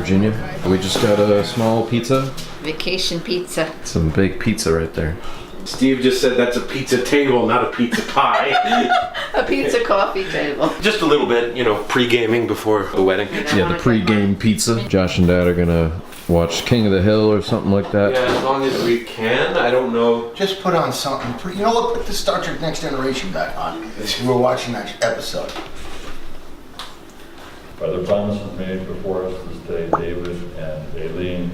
Virginia. We just got a small pizza. Vacation pizza. Some big pizza right there. Steve just said that's a pizza table, not a pizza pie. A pizza coffee table. Just a little bit, you know, pre-gaming before the wedding. Yeah, the pre-game pizza. Josh and Dad are gonna watch King of the Hill or something like that. Yeah, as long as we can. I don't know. Just put on something. You know what? Put the Star Trek Next Generation back on. We were watching that episode. By the promises made before us this day, David and Aileen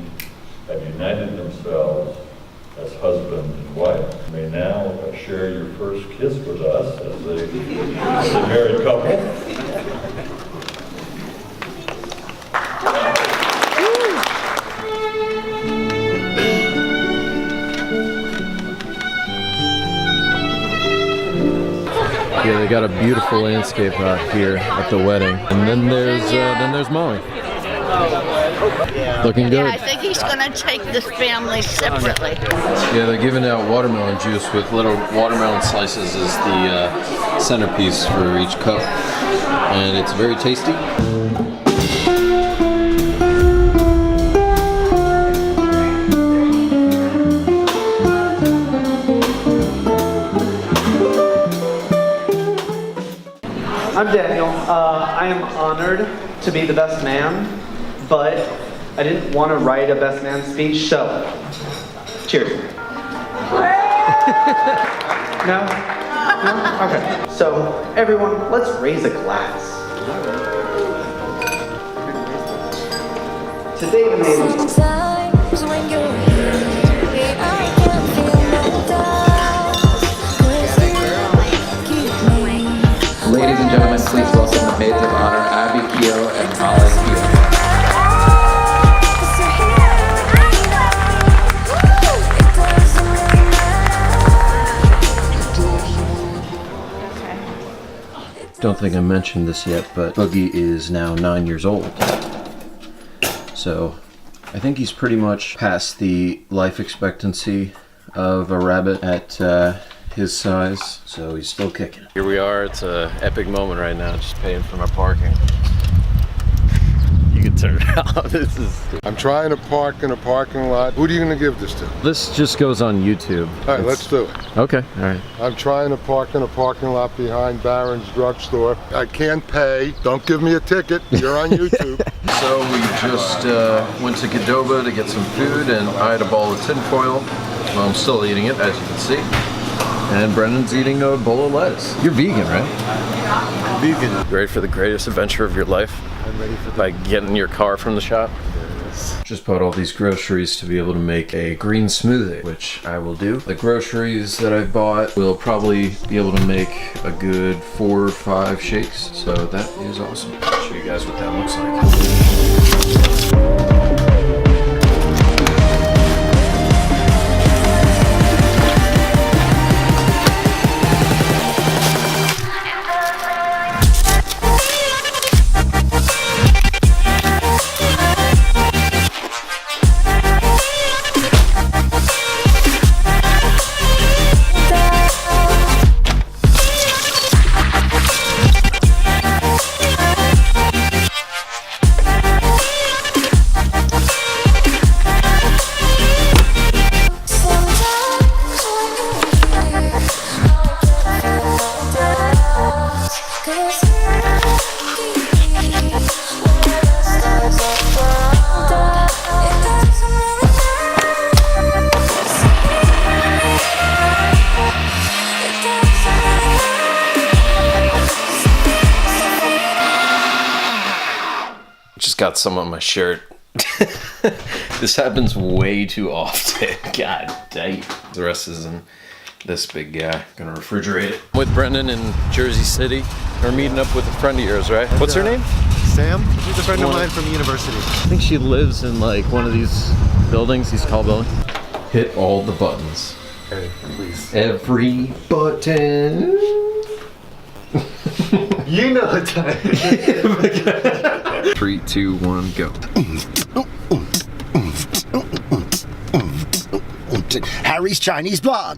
have united themselves as husband and wife. You may now share your first kiss with us as a married couple. Yeah, they got a beautiful landscape out here at the wedding. And then there's Molly. Looking good. Yeah, I think he's gonna take this family separately. Yeah, they're giving out watermelon juice with little watermelon slices as the centerpiece for each cup. And it's very tasty. I'm Daniel. I am honored to be the best man, but I didn't want to write a best man speech, so cheers. No? No? Okay. So everyone, let's raise a glass. To David and Sometimes when you're here, I can feel no doubt. 'Cause you keep me. Ladies and gentlemen, please welcome the maids of honor, Abby Keogh and Molly Keogh. Don't think I mentioned this yet, but Boogie is now 9 years old. So I think he's pretty much past the life expectancy of a rabbit at his size, so he's still kicking. Here we are, it's an epic moment right now, just paying for my parking. You can turn it off. This is... I'm trying to park in a parking lot. Who are you going to give this to? This just goes on YouTube. All right, let's do it. Okay, all right. I'm trying to park in a parking lot behind Barron's drugstore. I can't pay. Don't give me a ticket. You're on YouTube. So we just went to Qdoba to get some food, and I had a ball of tinfoil. Well, I'm still eating it, as you can see. And Brendan's eating a bowl of lettuce. You're vegan, right? Vegan. You ready for the greatest adventure of your life? I'm ready for By getting your car from the shop? Yes. Just bought all these groceries to be able to make a green smoothie, which I will do. The groceries that I bought will probably be able to make a good 4 or 5 shakes. So that is awesome. I'll show you guys what that looks like. Just got some on my shirt. This happens way too often. God dang. The rest is in this big guy. Gonna refrigerate it. With Brendan in Jersey City. We're meeting up with a friend of yours, right? What's her name? Sam. She's a friend of mine from university. I think she lives in like one of these buildings, these tall buildings. Hit all the buttons. Hey, please. Every button. You know what time it is. 3, 2, 1, go. Harry's Chinese blog.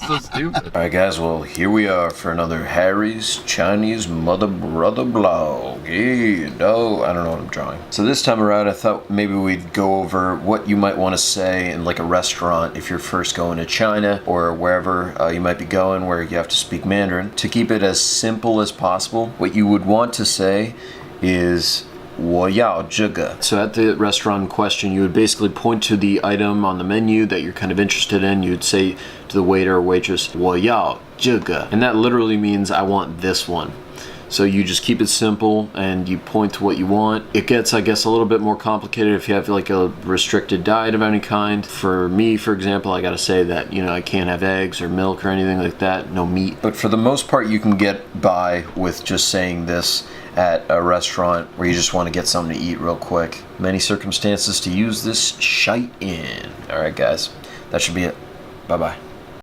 So stupid. Alright guys, well here we are for another Harry's Chinese Mother Brother blog. Yeah, no, I don't know what I'm drawing. So this time around I thought maybe we'd go over what you might want to say in like a restaurant if you're first going to China or wherever you might be going where you have to speak Mandarin. To keep it as simple as possible, what you would want to say is 我要这个. So at the restaurant in question, you would basically point to the item on the menu that you're kind of interested in. You'd say to the waiter or waitress, 我要这个. And that literally means I want this one. So you just keep it simple and you point to what you want. It gets, I guess, a little bit more complicated if you have like a restricted diet of any kind. For me, for example, I gotta say that, you know, I can't have eggs or milk or anything like that, no meat. But for the most part, you can get by with just saying this at a restaurant where you just want to get something to eat real quick. Many circumstances to use this shite in. Alright guys, that should be it. Bye bye.